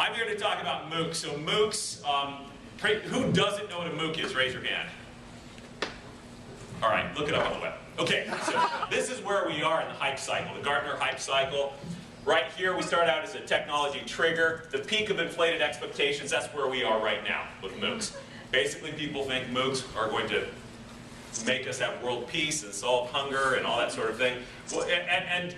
I'm here to talk about MOOCs. So MOOCs, who doesn't know what a MOOC is? Raise your hand. All right, look it up on the web. Okay, so this is where we are in the hype cycle, the Gartner hype cycle. Right here, we start out as a technology trigger. The peak of inflated expectations, that's where we are right now with MOOCs. Basically, people think MOOCs are going to make us have world peace and solve hunger and all that sort of thing. Well, and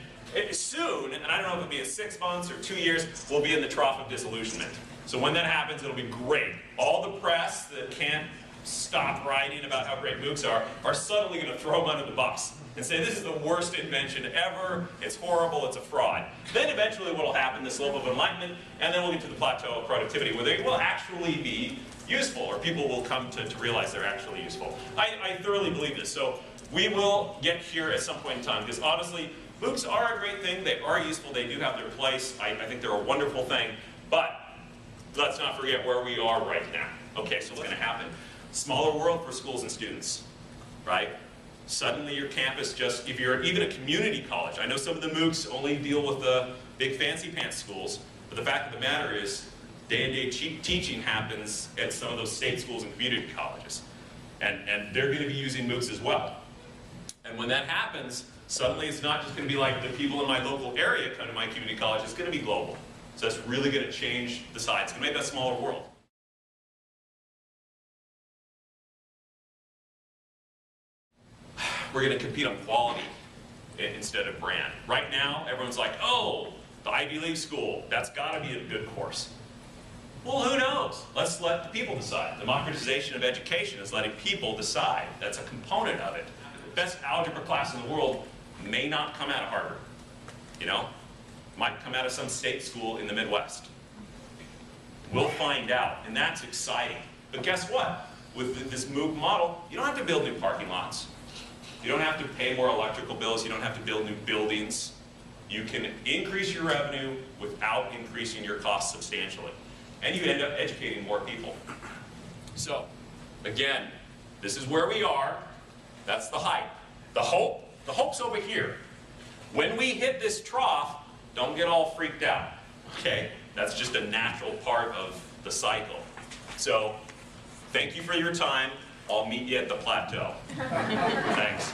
soon, and I don't know if it'll be in 6 months or 2 years, we'll be in the trough of disillusionment. So when that happens, it'll be great. All the press that can't stop writing about how great MOOCs are suddenly going to throw them under the bus and say this is the worst invention ever, it's horrible, it's a fraud. Then eventually what will happen, the slope of enlightenment, and then we'll get to the plateau of productivity where they will actually be useful, or people will come to realize they're actually useful. I thoroughly believe this. So we will get here at some point in time, because honestly, MOOCs are a great thing, they are useful, they do have their place, I think they're a wonderful thing, but let's not forget where we are right now. Okay, so what's going to happen? Smaller world for schools and students, right? Suddenly your campus just, if you're even a community college, I know some of the MOOCs only deal with the big fancy pants schools, but the fact of the matter is, day-to-day teaching happens at some of those state schools and community colleges. And they're going to be using MOOCs as well. And when that happens, suddenly it's not just going to be like the people in my local area come to my community college, it's going to be global. So that's really going to change the side. It's going to make that smaller world. We're going to compete on quality instead of brand. Right now, everyone's like, oh, the Ivy League school, that's got to be a good course. Well, who knows? Let's let the people decide. Democratization of education is letting people decide. That's a component of it. The best algebra class in the world may not come out of Harvard. You know? Might come out of some state school in the Midwest. We'll find out, and that's exciting. But guess what? With this MOOC model, you don't have to build new parking lots. You don't have to pay more electrical bills. You don't have to build new buildings. You can increase your revenue without increasing your costs substantially. And you end up educating more people. So, again, this is where we are. That's the hype. The hope's over here. When we hit this trough, don't get all freaked out, okay? That's just a natural part of the cycle. So, thank you for your time. I'll meet you at the plateau. Thanks.